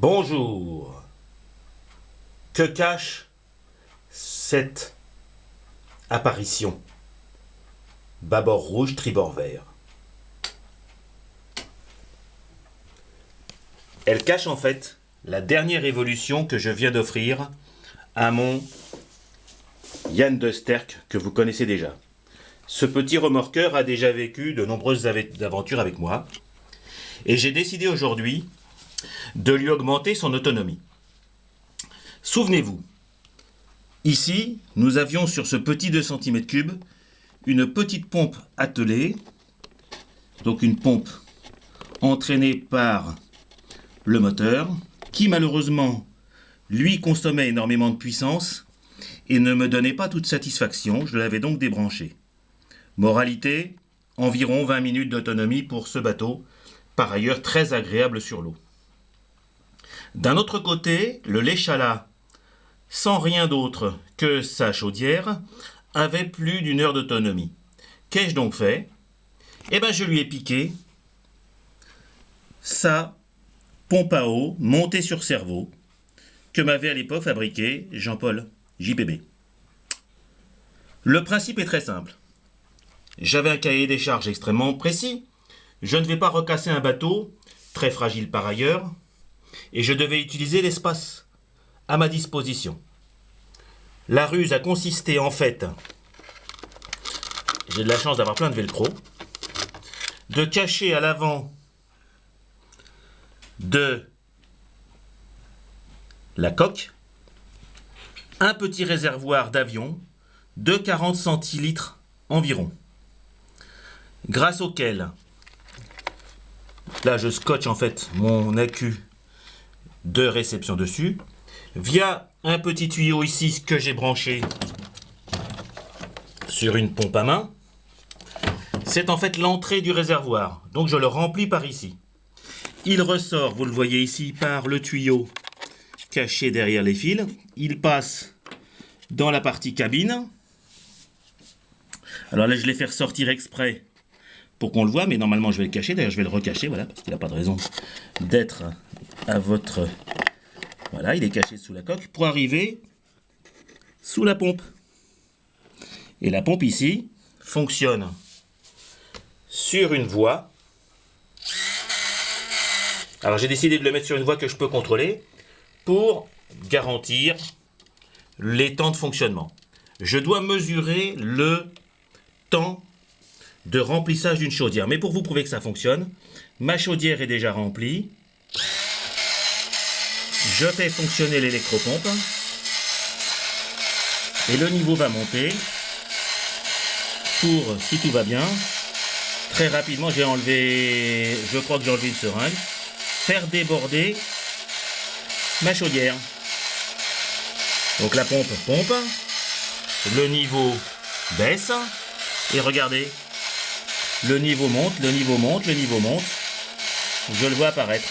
Bonjour. Que cache cette apparition? Bâbord rouge, tribord vert. Elle cache en fait la dernière évolution que je viens d'offrir à mon Jan de Sterck que vous connaissez déjà. Ce petit remorqueur a déjà vécu de nombreuses aventures avec moi et j'ai décidé aujourd'hui de lui augmenter son autonomie. Souvenez-vous, ici, nous avions sur ce petit 2 cm3 une petite pompe attelée, donc une pompe entraînée par le moteur, qui malheureusement, lui, consommait énormément de puissance et ne me donnait pas toute satisfaction, je l'avais donc débranché. Moralité, environ 20 minutes d'autonomie pour ce bateau, par ailleurs très agréable sur l'eau. D'un autre côté, le Léchala, sans rien d'autre que sa chaudière, avait plus d'1 heure d'autonomie. Qu'ai-je donc fait? Eh bien, je lui ai piqué sa pompe à eau montée sur cerveau que m'avait à l'époque fabriqué Jean-Paul JPB. Le principe est très simple. J'avais un cahier des charges extrêmement précis. Je ne vais pas recasser un bateau, très fragile par ailleurs, et je devais utiliser l'espace à ma disposition. La ruse a consisté en fait, j'ai de la chance d'avoir plein de velcro, de cacher à l'avant de la coque un petit réservoir d'avion de 40 centilitres environ, grâce auquel, là je scotche en fait mon accu de réception dessus, via un petit tuyau ici que j'ai branché sur une pompe à main. C'est en fait l'entrée du réservoir, donc je le remplis par ici. Il ressort, vous le voyez ici, par le tuyau caché derrière les fils. Il passe dans la partie cabine. Alors là, je l'ai fait ressortir exprès pour qu'on le voit, mais normalement je vais le cacher. D'ailleurs, je vais le recacher, voilà, parce qu'il n'a pas de raison d'être à votre... Voilà, il est caché sous la coque pour arriver sous la pompe. Et la pompe ici fonctionne sur une voie. Alors j'ai décidé de le mettre sur une voie que je peux contrôler pour garantir les temps de fonctionnement. Je dois mesurer le temps de remplissage d'une chaudière. Mais pour vous prouver que ça fonctionne, ma chaudière est déjà remplie. Je fais fonctionner l'électropompe et le niveau va monter pour, si tout va bien, très rapidement, je crois que j'ai enlevé une seringue, faire déborder ma chaudière. Donc la pompe pompe, le niveau baisse et regardez, le niveau monte, le niveau monte, le niveau monte, je le vois apparaître.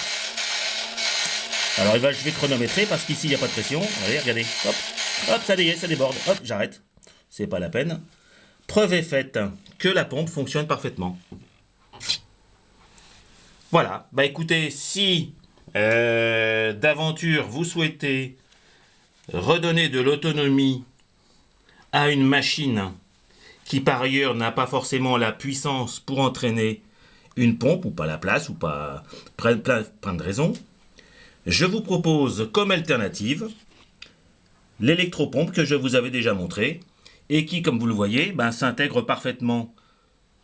Alors je vais chronométrer parce qu'ici il n'y a pas de pression. Allez, regardez, hop, hop, ça y est, ça déborde, hop, j'arrête. C'est pas la peine. Preuve est faite que la pompe fonctionne parfaitement. Voilà, bah écoutez, si d'aventure vous souhaitez redonner de l'autonomie à une machine qui par ailleurs n'a pas forcément la puissance pour entraîner une pompe, ou pas la place, ou pas plein de raisons, je vous propose comme alternative l'électropompe que je vous avais déjà montré et qui, comme vous le voyez, s'intègre parfaitement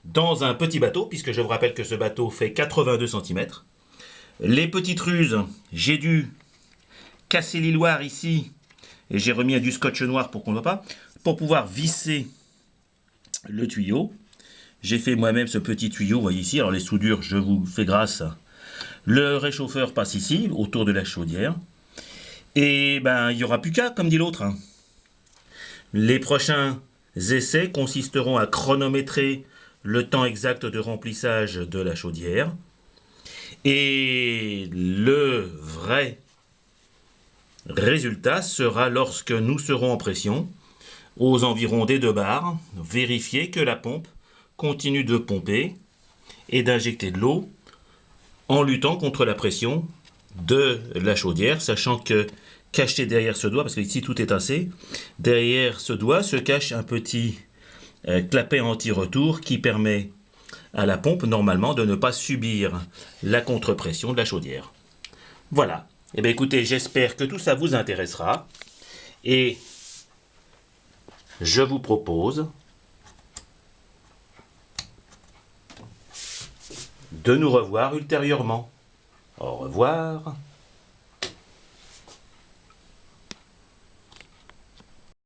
dans un petit bateau, puisque je vous rappelle que ce bateau fait 82 cm. Les petites ruses, j'ai dû casser l'hiloire ici et j'ai remis du scotch noir pour qu'on ne voit pas, pour pouvoir visser le tuyau. J'ai fait moi-même ce petit tuyau, vous voyez ici, alors les soudures, je vous fais grâce. Le réchauffeur passe ici, autour de la chaudière. Et il n'y aura plus qu'à, comme dit l'autre. Les prochains essais consisteront à chronométrer le temps exact de remplissage de la chaudière. Et le vrai résultat sera lorsque nous serons en pression, aux environs des 2 bars, vérifier que la pompe continue de pomper et d'injecter de l'eau en luttant contre la pression de la chaudière, sachant que caché derrière ce doigt, parce que ici tout est tassé, derrière ce doigt se cache un petit clapet anti-retour qui permet à la pompe normalement de ne pas subir la contre-pression de la chaudière. Voilà. Eh bien écoutez, j'espère que tout ça vous intéressera et je vous propose de nous revoir ultérieurement. Au revoir.